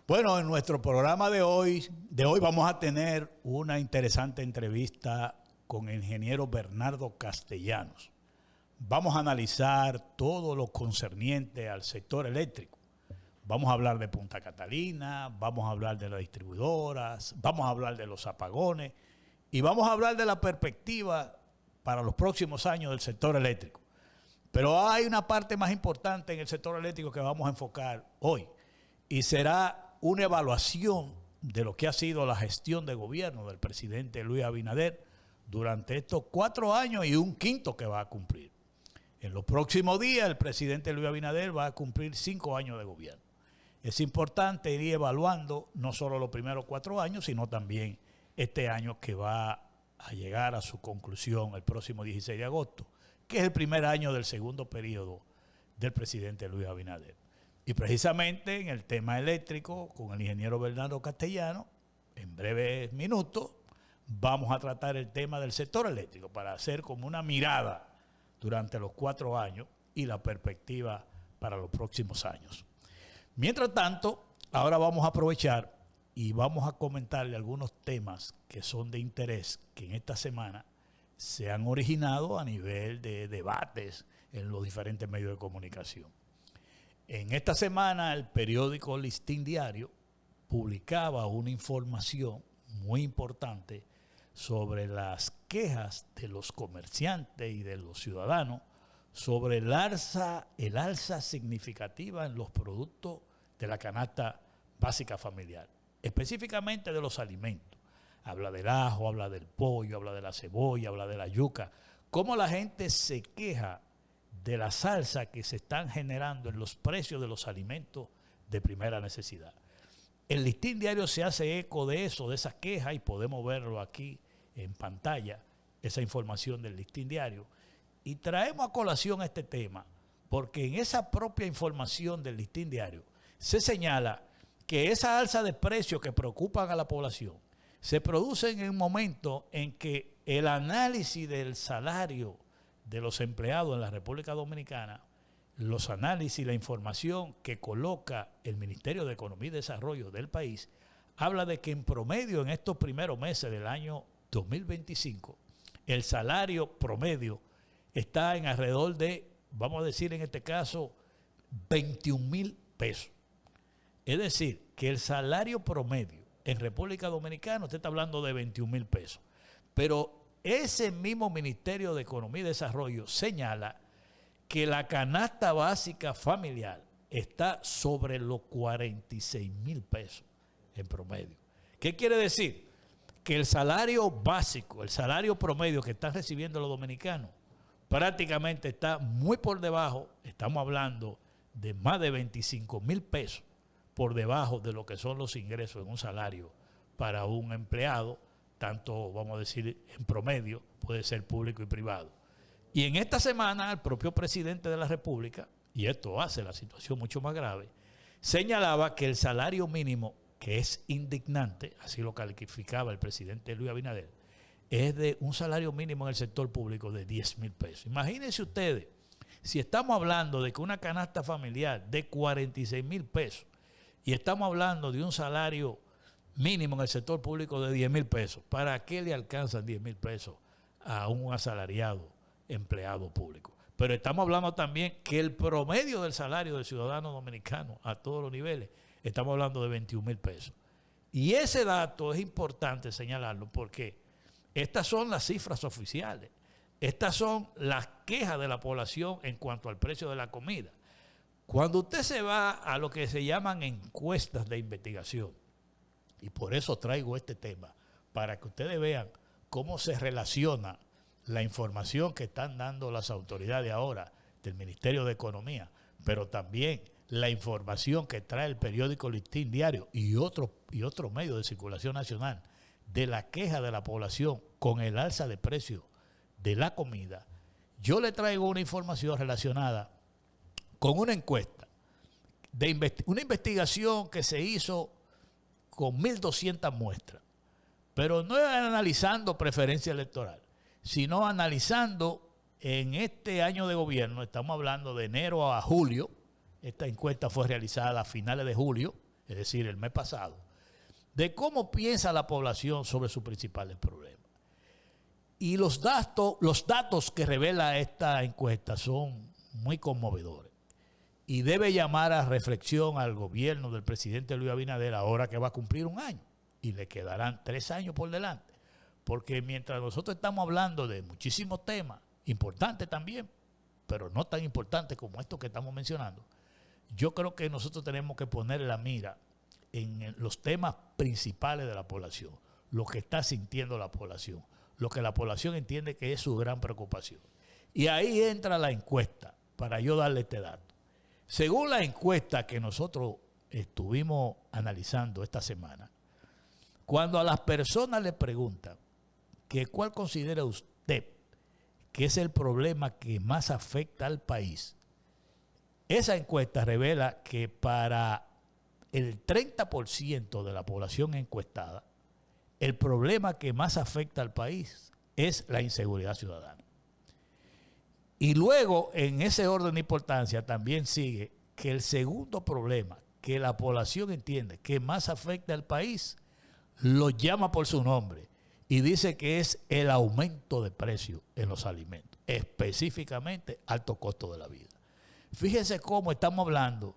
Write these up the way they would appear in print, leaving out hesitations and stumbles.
Bueno, en nuestro programa de hoy vamos a tener una interesante entrevista con el ingeniero Bernardo Castellanos. Vamos a analizar todo lo concerniente al sector eléctrico. Vamos a hablar de Punta Catalina, vamos a hablar de las distribuidoras, vamos a hablar de los apagones y vamos a hablar de la perspectiva para los próximos años del sector eléctrico. Pero hay una parte más importante en el sector eléctrico que vamos a enfocar hoy y será una evaluación de lo que ha sido la gestión de gobierno del presidente Luis Abinader durante estos 4 años y un quinto que va a cumplir. En los próximos días el presidente Luis Abinader va a cumplir 5 años de gobierno. Es importante ir evaluando no solo los primeros 4 años, sino también este año que va a llegar a su conclusión el próximo 16 de agosto, que es el primer año del segundo periodo del presidente Luis Abinader. Y precisamente en el tema eléctrico, con el ingeniero Bernardo Castellanos, en breves minutos, vamos a tratar el tema del sector eléctrico para hacer como una mirada durante los 4 años y la perspectiva para los próximos años. Mientras tanto, ahora vamos a aprovechar y vamos a comentarle algunos temas que son de interés que en esta semana se han originado a nivel de debates en los diferentes medios de comunicación. En esta semana el periódico Listín Diario publicaba una información muy importante sobre las quejas de los comerciantes y de los ciudadanos sobre el alza significativa en los productos de la canasta básica familiar, específicamente de los alimentos. Habla del ajo, habla del pollo, habla de la cebolla, habla de la yuca. Cómo la gente se queja de la salsa que se están generando en los precios de los alimentos de primera necesidad. El Listín Diario se hace eco de eso, de esas quejas, y podemos verlo aquí en pantalla, esa información del Listín Diario. Y traemos a colación este tema, porque en esa propia información del Listín Diario se señala que esa alza de precios que preocupan a la población se produce en un momento en que el análisis del salario de los empleados en la República Dominicana, los análisis y la información que coloca el Ministerio de Economía y Desarrollo del país, habla de que en promedio en estos primeros meses del año 2025, el salario promedio está en alrededor de, vamos a decir en este caso, 21,000 pesos. Es decir, que el salario promedio en República Dominicana, usted está hablando de 21,000 pesos. Pero ese mismo Ministerio de Economía y Desarrollo señala que la canasta básica familiar está sobre los 46,000 pesos en promedio. ¿Qué quiere decir? Que el salario básico, el salario promedio que están recibiendo los dominicanos, prácticamente está muy por debajo, estamos hablando de más de 25,000 pesos por debajo de lo que son los ingresos en un salario para un empleado, tanto, vamos a decir, en promedio, puede ser público y privado. Y en esta semana, el propio presidente de la República, y esto hace la situación mucho más grave, señalaba que el salario mínimo, que es indignante, así lo calificaba el presidente Luis Abinader, es de un salario mínimo en el sector público de 10,000 pesos. Imagínense ustedes, si estamos hablando de que una canasta familiar de 46,000 pesos y estamos hablando de un salario mínimo en el sector público de 10,000 pesos, ¿para qué le alcanzan 10,000 pesos a un asalariado empleado público? Pero estamos hablando también que el promedio del salario del ciudadano dominicano a todos los niveles, estamos hablando de 21,000 pesos. Y ese dato es importante señalarlo porque estas son las cifras oficiales. Estas son las quejas de la población en cuanto al precio de la comida. Cuando usted se va a lo que se llaman encuestas de investigación, y por eso traigo este tema, para que ustedes vean cómo se relaciona la información que están dando las autoridades ahora del Ministerio de Economía, pero también la información que trae el periódico Listín Diario y otros medios de circulación nacional de la queja de la población con el alza de precios de la comida. Yo le traigo una información relacionada con una encuesta, una investigación que se hizo con 1,200 muestras, pero no analizando preferencia electoral, sino analizando en este año de gobierno, estamos hablando de enero a julio, esta encuesta fue realizada a finales de julio, es decir, el mes pasado, de cómo piensa la población sobre sus principales problemas. Y los datos que revela esta encuesta son muy conmovedores. Y debe llamar a reflexión al gobierno del presidente Luis Abinader ahora que va a cumplir un año. Y le quedarán 3 años por delante. Porque mientras nosotros estamos hablando de muchísimos temas, importantes también, pero no tan importantes como estos que estamos mencionando, yo creo que nosotros tenemos que poner la mira en los temas principales de la población, lo que está sintiendo la población, lo que la población entiende que es su gran preocupación. Y ahí entra la encuesta, para yo darle este dato. Según la encuesta que nosotros estuvimos analizando esta semana, cuando a las personas le preguntan que cuál considera usted que es el problema que más afecta al país, esa encuesta revela que para el 30% de la población encuestada, el problema que más afecta al país es la inseguridad ciudadana. Y luego, en ese orden de importancia, también sigue que el segundo problema que la población entiende que más afecta al país, lo llama por su nombre y dice que es el aumento de precios en los alimentos, específicamente alto costo de la vida. Fíjense cómo estamos hablando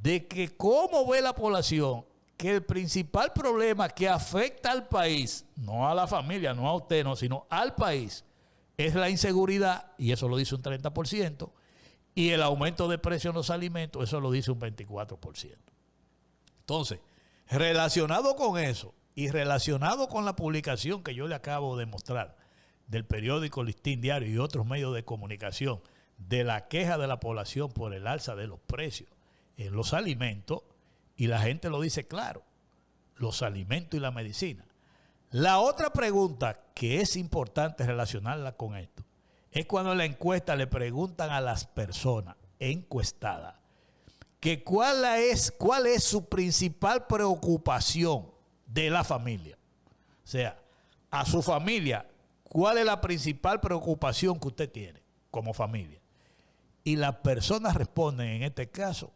de que cómo ve la población que el principal problema que afecta al país, no a la familia, no a usted, no, sino al país, es la inseguridad, y eso lo dice un 30%, y el aumento de precios en los alimentos, eso lo dice un 24%. Entonces, relacionado con eso y relacionado con la publicación que yo le acabo de mostrar del periódico Listín Diario y otros medios de comunicación de la queja de la población por el alza de los precios en los alimentos, y la gente lo dice claro, los alimentos y la medicina. La otra pregunta que es importante relacionarla con esto es cuando en la encuesta le preguntan a las personas encuestadas que cuál es su principal preocupación de la familia. O sea, a su familia, ¿cuál es la principal preocupación que usted tiene como familia? Y las personas responden en este caso,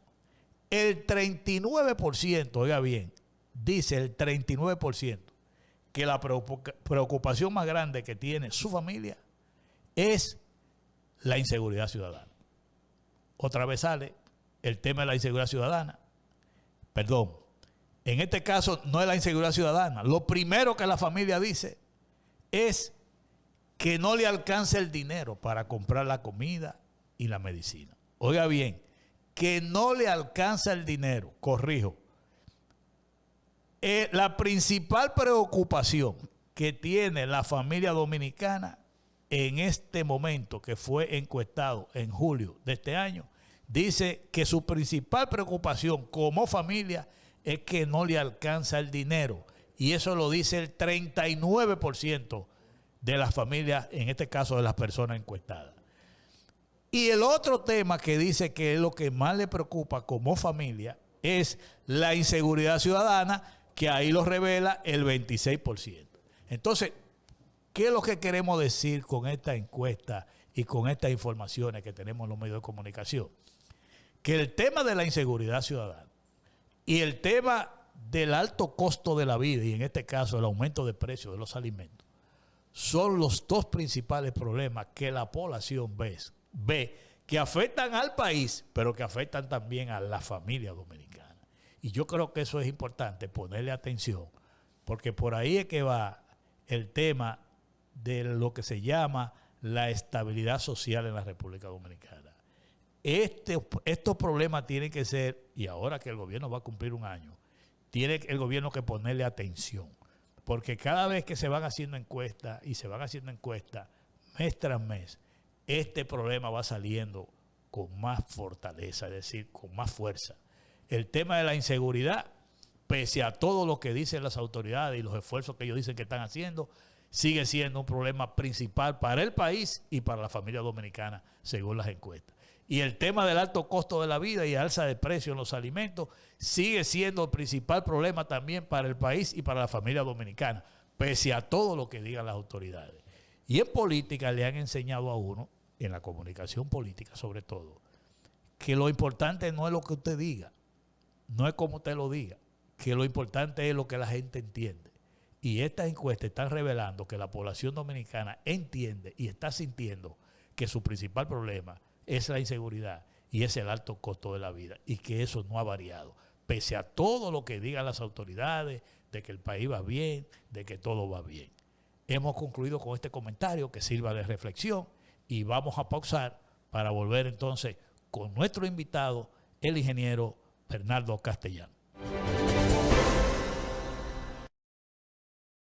el 39%, oiga bien, dice el 39%, que la preocupación más grande que tiene su familia es la inseguridad ciudadana. Otra vez sale el tema de la inseguridad ciudadana. Perdón, en este caso no es la inseguridad ciudadana. Lo primero que la familia dice es que no le alcanza el dinero para comprar la comida y la medicina. Oiga bien, que no le alcanza el dinero, corrijo. La principal preocupación que tiene la familia dominicana en este momento, que fue encuestado en julio de este año, dice que su principal preocupación como familia es que no le alcanza el dinero. Y eso lo dice el 39% de las familias, en este caso de las personas encuestadas. Y el otro tema que dice que es lo que más le preocupa como familia es la inseguridad ciudadana, que ahí lo revela el 26%. Entonces, ¿qué es lo que queremos decir con esta encuesta y con estas informaciones que tenemos en los medios de comunicación? Que el tema de la inseguridad ciudadana y el tema del alto costo de la vida, y en este caso el aumento de precios de los alimentos, son los dos principales problemas que la población ve que afectan al país, pero que afectan también a la familia dominicana. Y yo creo que eso es importante, ponerle atención, porque por ahí es que va el tema de lo que se llama la estabilidad social en la República Dominicana. Estos problemas tienen que ser, y ahora que el gobierno va a cumplir un año, tiene el gobierno que ponerle atención, porque cada vez que se van haciendo encuestas mes tras mes, este problema va saliendo con más fortaleza, es decir, con más fuerza. El tema de la inseguridad, pese a todo lo que dicen las autoridades y los esfuerzos que ellos dicen que están haciendo, sigue siendo un problema principal para el país y para la familia dominicana, según las encuestas. Y el tema del alto costo de la vida y alza de precios en los alimentos sigue siendo el principal problema también para el país y para la familia dominicana, pese a todo lo que digan las autoridades. Y en política le han enseñado a uno, en la comunicación política sobre todo, que lo importante no es lo que usted diga, no es como te lo diga, que lo importante es lo que la gente entiende. Y estas encuestas están revelando que la población dominicana entiende y está sintiendo que su principal problema es la inseguridad y es el alto costo de la vida, y que eso no ha variado, pese a todo lo que digan las autoridades, de que el país va bien, de que todo va bien. Hemos concluido con este comentario que sirva de reflexión y vamos a pausar para volver entonces con nuestro invitado, el ingeniero Bernardo Castellanos.